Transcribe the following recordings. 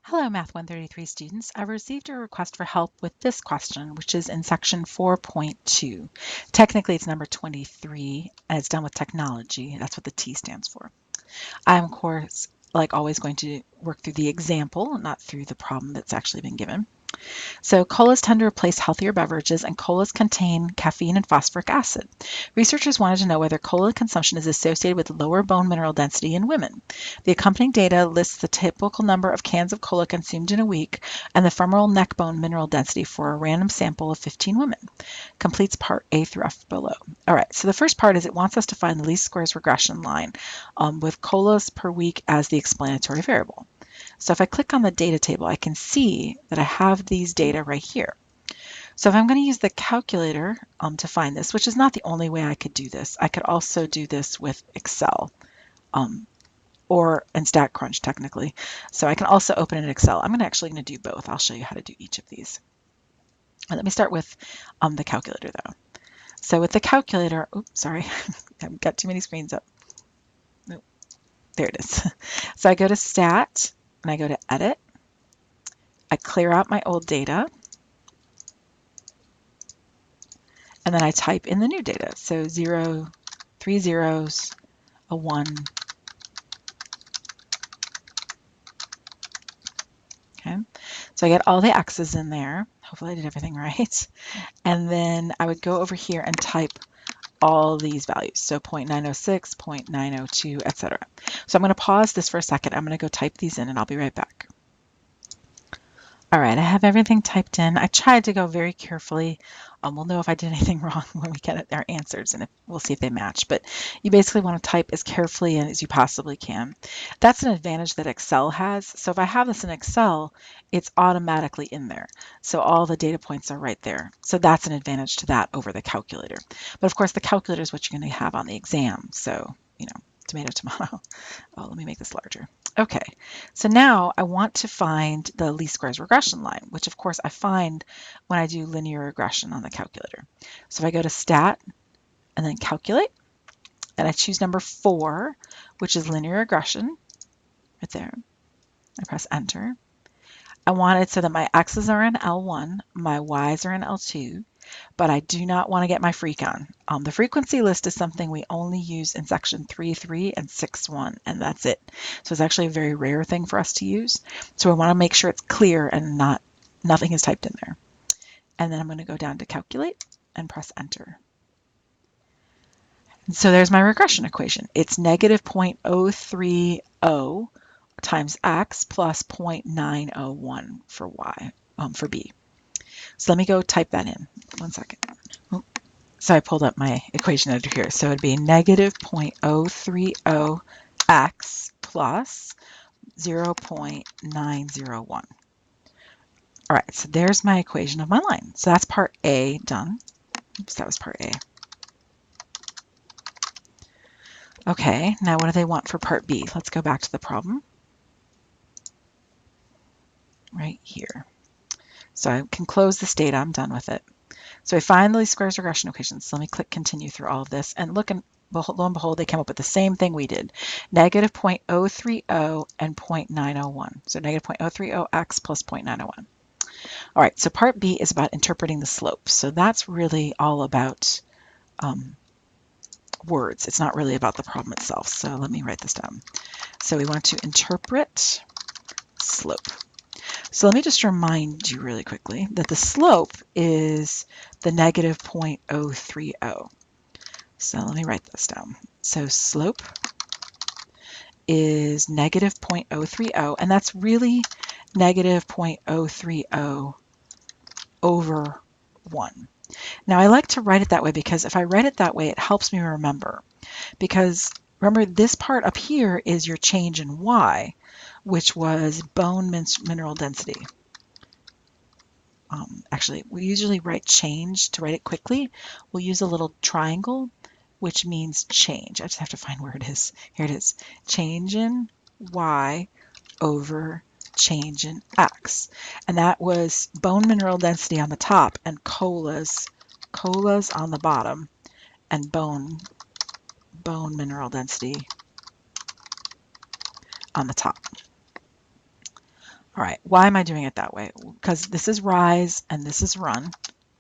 Hello, Math 133 students. I've received a request for help with this question, which is in section 4.2. Technically, it's number 23, and it's done with technology. That's what the T stands for. I'm, of course, like always, going to work through the example, not through the problem that's actually been given. So colas tend to replace healthier beverages, and colas contain caffeine and phosphoric acid. Researchers wanted to know whether cola consumption is associated with lower bone mineral density in women. The accompanying data lists the typical number of cans of cola consumed in a week and the femoral neck bone mineral density for a random sample of 15 women. Completes part A through F below. All right, so the first part is it wants us to find the least squares regression line with colas per week as the explanatory variable. So if I click on the data table, I can see that I have these data right here. So if I'm going to use the calculator to find this, which is not the only way I could do this, I could also do this with Excel or in StatCrunch technically. So I can also open it in Excel. I'm actually going to do both. I'll show you how to do each of these. Let me start with the calculator though. So with the calculator, oops, sorry, I've got too many screens up. Nope. There it is. So I go to Stat and I go to Edit. I clear out my old data. And then I type in the new data. So 0, 3 zeros, a 1. Okay, so I get all the X's in there. Hopefully I did everything right. And then I would go over here and type all these values. So 0.906, 0.902, etc. So I'm going to pause this for a second. I'm going to go type these in and I'll be right back. All right, I have everything typed in. I tried to go very carefully. We'll know if I did anything wrong when we get our answers, and we'll see if they match. But you basically want to type as carefully in as you possibly can. That's an advantage that Excel has. So if I have this in Excel, it's automatically in there. So all the data points are right there. So that's an advantage to that over the calculator. But of course, the calculator is what you're going to have on the exam. So, tomato, tomato. Oh, let me make this larger. Okay, so now I want to find the least squares regression line, which of course I find when I do linear regression on the calculator. So if I go to Stat and then Calculate, and I choose number 4, which is linear regression, right there. I press Enter. I want it so that my X's are in L1, my Y's are in L2, but I do not want to get my freq on. The frequency list is something we only use in section 3.3 and 6.1, and that's it. So it's actually a very rare thing for us to use. So I want to make sure it's clear and nothing is typed in there. And then I'm going to go down to Calculate and press Enter. And so there's my regression equation. It's negative 0.030 times X plus 0.901 for Y, for B. So let me go type that in. 1 second. So I pulled up my equation editor here. So it'd be negative 0.030x plus 0.901. All right, so there's my equation of my line. So that's part A done. Oops, that was part A. Okay, now what do they want for part B? Let's go back to the problem. Right here. So I can close this data, I'm done with it. So I find the least squares regression equations. So let me click continue through all of this and look, and lo and behold, they came up with the same thing we did. Negative 0.030 and 0.901. So negative 0.030x plus 0.901. All right, so part B is about interpreting the slope. So that's really all about words. It's not really about the problem itself. So let me write this down. So we want to interpret slope. So let me just remind you really quickly that the slope is the negative 0.030. So let me write this down. So slope is negative 0.030, and that's really negative 0.030 over 1. Now I like to write it that way because if I write it that way, it helps me remember. Because remember, this part up here is your change in Y, which was bone mineral density. Actually, we usually write change to write it quickly. We'll use a little triangle, which means change. I just have to find where it is. Here it is. Change in Y over change in X. And that was bone mineral density on the top and colas on the bottom, and bone mineral density on the top. All right, why am I doing it that way? Because this is rise and this is run,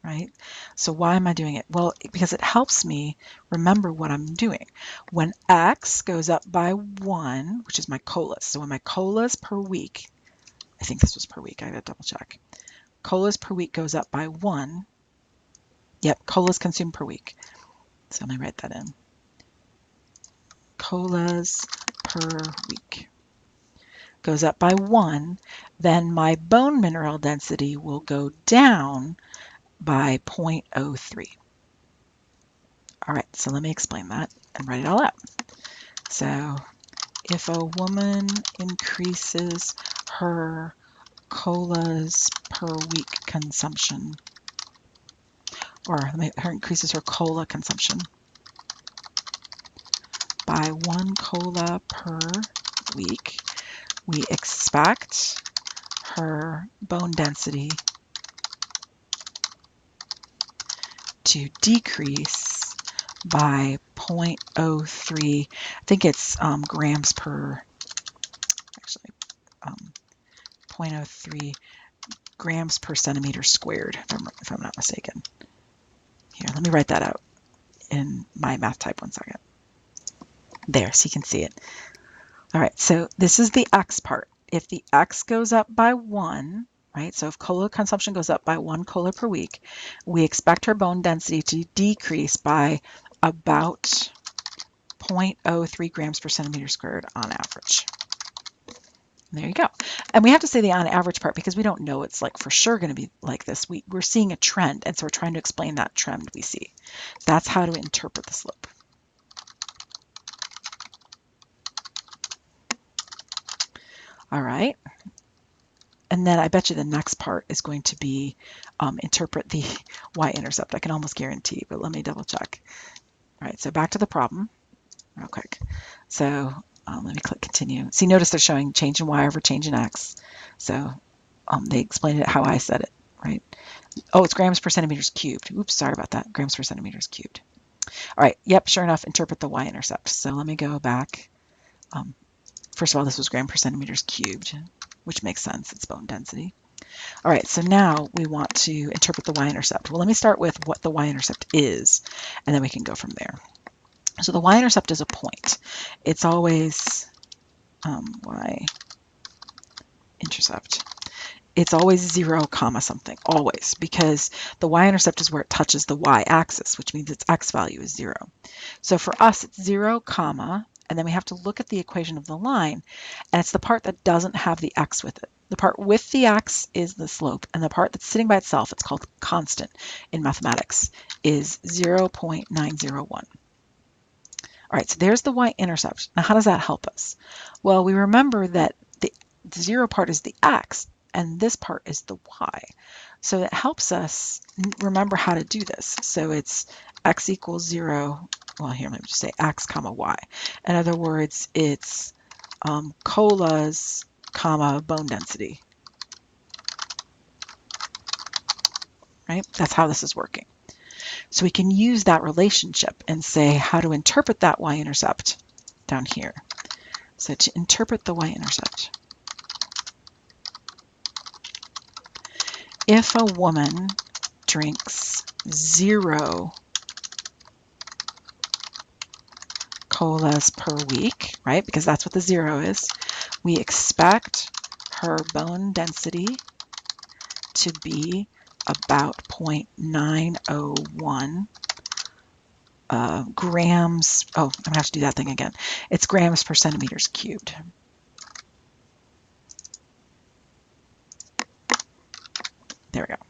right? So why am I doing it? Well, because it helps me remember what I'm doing. When X goes up by 1, which is my colas, so when my colas per week, I think this was per week, I gotta double check. Colas per week goes up by 1. Yep, colas consumed per week. So let me write that in. Colas per week goes up by 1, then my bone mineral density will go down by 0.03. All right, so let me explain that and write it all out. So if a woman increases her colas per week consumption, or her increases her cola consumption by 1 cola per week, we expect her bone density to decrease by 0.03. I think it's grams per, actually, 0.03 grams per centimeter squared, if I'm not mistaken. Here, let me write that out in my math type 1 second. There, so you can see it. All right, so this is the X part. If the X goes up by 1, right, so if cola consumption goes up by 1 cola per week, we expect her bone density to decrease by about 0.03 grams per centimeter squared on average. There you go. And we have to say the on average part because we don't know it's like for sure going to be like this. We're seeing a trend, and so we're trying to explain that trend we see. That's how to interpret the slope. All right. And then I bet you the next part is going to be interpret the y-intercept. I can almost guarantee, but let me double check. All right, so back to the problem real quick. So let me click continue. See, notice they're showing change in y over change in x. So they explained it how I said it, right? Oh, it's grams per centimeters cubed. Oops, sorry about that. Grams per centimeters cubed. All right, yep, sure enough, interpret the y-intercept. So let me go back. First of all, this was gram per centimeters cubed, which makes sense. It's bone density. All right, so now we want to interpret the y-intercept. Well, let me start with what the y-intercept is, and then we can go from there. So the y-intercept is a point. It's always y-intercept. It's always 0, comma something, always, because the y-intercept is where it touches the y-axis, which means its x value is 0. So for us, it's 0, comma, and then we have to look at the equation of the line, and it's the part that doesn't have the x with it. The part with the x is the slope, and the part that's sitting by itself, it's called constant in mathematics, is 0.901. All right, so there's the y-intercept. Now, how does that help us? Well, we remember that the 0 part is the x, and this part is the y. So it helps us remember how to do this. So it's x equals 0. Well, here, let me just say x, comma, y. In other words, it's colas, comma, bone density. Right? That's how this is working. So we can use that relationship and say how to interpret that y-intercept down here. So to interpret the y-intercept, if a woman drinks 0 colas per week, right, because that's what the 0 is, we expect her bone density to be about 0.901 grams. Oh, I'm gonna have to do that thing again. It's grams per centimeters cubed. There we go.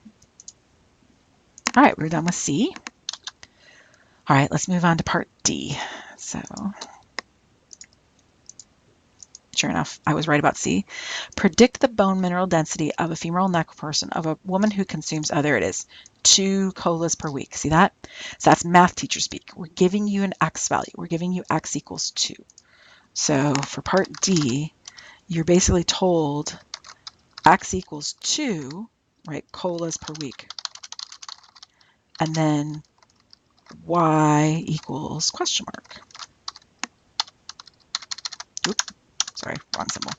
All right, we're done with C. All right, let's move on to part D. So, sure enough, I was right about C. Predict the bone mineral density of a femoral neck person of a woman who consumes, oh, there it is, 2 colas per week. See that? So that's math teacher speak. We're giving you an X value. We're giving you X equals 2. So for part D, you're basically told X equals 2, right, colas per week. And then Y equals question mark. Oops, sorry, wrong symbol.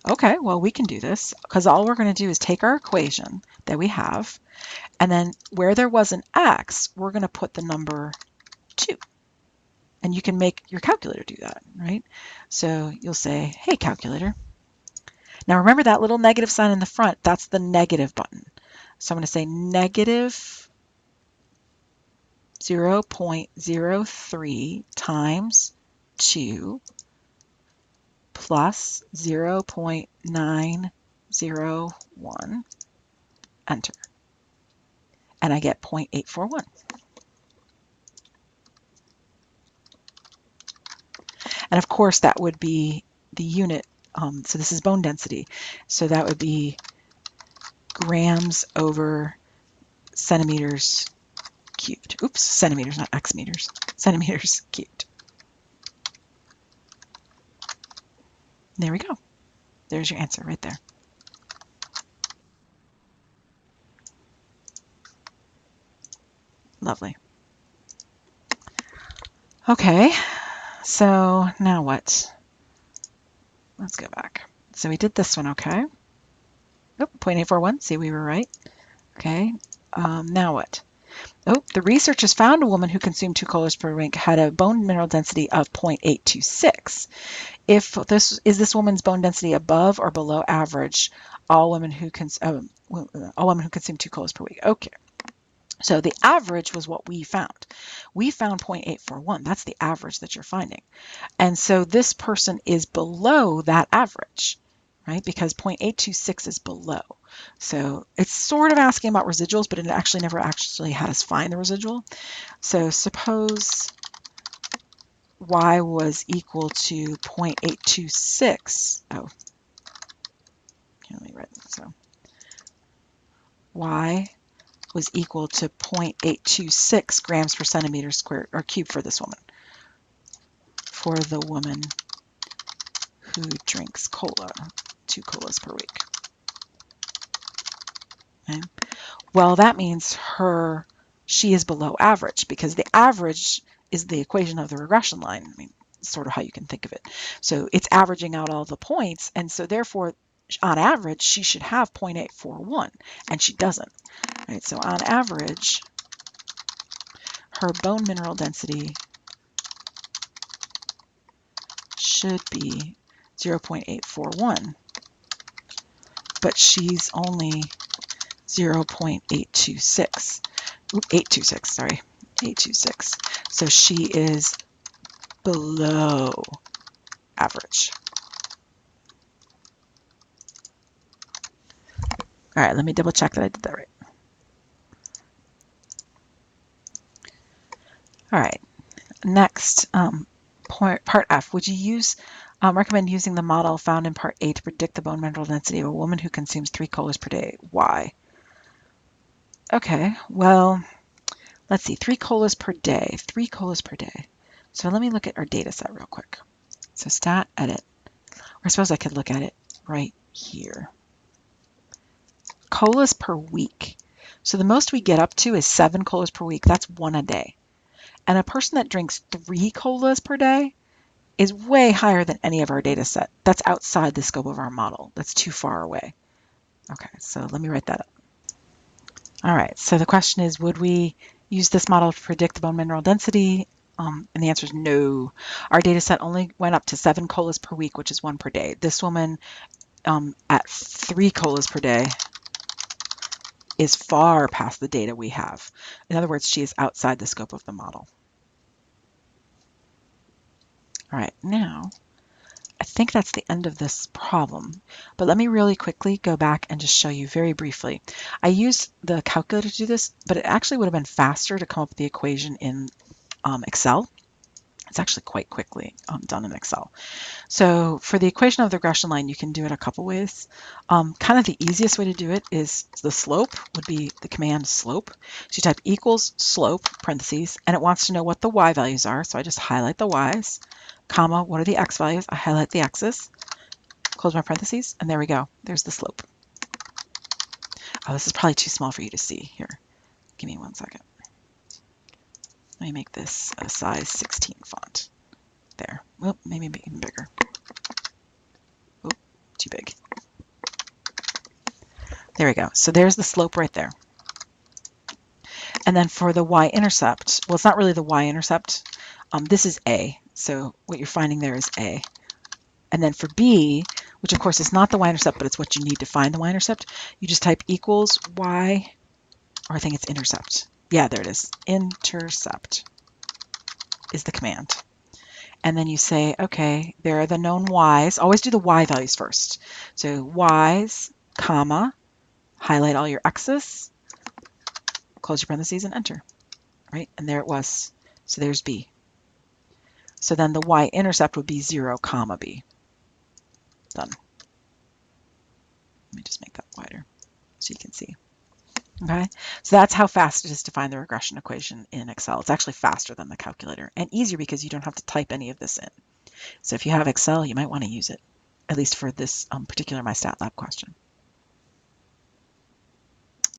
Okay, well, we can do this because all we're going to do is take our equation that we have, and then where there was an x, we're going to put the number 2. And you can make your calculator do that, right? So you'll say, hey, calculator. Now remember that little negative sign in the front, that's the negative button. So I'm going to say negative 0.03 times 2 plus 0.901, enter. And I get 0.841. And of course, that would be the unit. So this is bone density. So that would be grams over centimeters cubed. Oops, centimeters, not x meters. Centimeters cubed. There we go. There's your answer right there. Lovely. Okay, so now what? Let's go back. So we did this one, okay? Oh, 0.841, see, we were right. Okay, now what? Oh, the researchers found a woman who consumed 2 colas per week had a bone mineral density of 0.826. If this woman's bone density above or below average, all women who consume 2 colas per week. Okay. So the average was what we found. We found 0.841. That's the average that you're finding. And so this person is below that average, right? Because 0.826 is below. So it's sort of asking about residuals, but it actually never actually had us find the residual. So suppose y was equal to 0.826. Oh, here, let me write this. So y was equal to 0.826 grams per centimeter squared or cubed for this woman, for the woman who drinks cola, 2 colas per week. Okay. Well, that means she is below average because the average is the equation of the regression line. I mean, sort of how you can think of it. So it's averaging out all the points, and so therefore, on average, she should have 0.841, and she doesn't. Right? So on average, her bone mineral density should be 0.841, but she's only 0.826. 826, sorry, 826. So she is below average. All right, let me double check that I did that right. All right, next, part F. Would you recommend using the model found in part A to predict the bone mineral density of a woman who consumes 3 colas per day? Why? Okay, well, let's see, 3 colas per day, 3 colas per day. So let me look at our data set real quick. So stat edit, or I suppose I could look at it right here. Colas per week. So the most we get up to is 7 colas per week. That's 1 a day. And a person that drinks 3 colas per day is way higher than any of our data set. That's outside the scope of our model. That's too far away. Okay, so let me write that up. All right, so the question is, would we use this model to predict the bone mineral density? And the answer is no. Our data set only went up to 7 colas per week, which is 1 per day. This woman at 3 colas per day is far past the data we have. In other words, she is outside the scope of the model. All right, now I think that's the end of this problem, but let me really quickly go back and just show you very briefly. I used the calculator to do this, but it actually would have been faster to come up with the equation in Excel. It's actually quite quickly done in Excel. So for the equation of the regression line, you can do it a couple ways. Kind of the easiest way to do it is the slope would be the command slope. So you type equals slope, parentheses, and it wants to know what the y values are. So I just highlight the y's, comma, what are the x values? I highlight the x's, close my parentheses, and there we go. There's the slope. Oh, this is probably too small for you to see. Here, give me 1 second. Let me make this a size 16 font. There. Oop, maybe even bigger. Oop, too big. There we go. So there's the slope right there. And then for the y-intercept, well, it's not really the y-intercept. This is A. So what you're finding there is A. And then for B, which of course is not the y-intercept, but it's what you need to find the y-intercept, you just type equals y, or I think it's intercept. Yeah, there it is. Intercept is the command. And then you say, okay, there are the known y's. Always do the y values first. So y's, comma, highlight all your x's, close your parentheses, and enter. Right? And there it was. So there's B. So then the y-intercept would be 0, comma B. Done. Let me just make that wider so you can see. Okay, so that's how fast it is to find the regression equation in Excel. It's actually faster than the calculator and easier because you don't have to type any of this in. So if you have Excel, you might want to use it, at least for this particular MyStatLab question.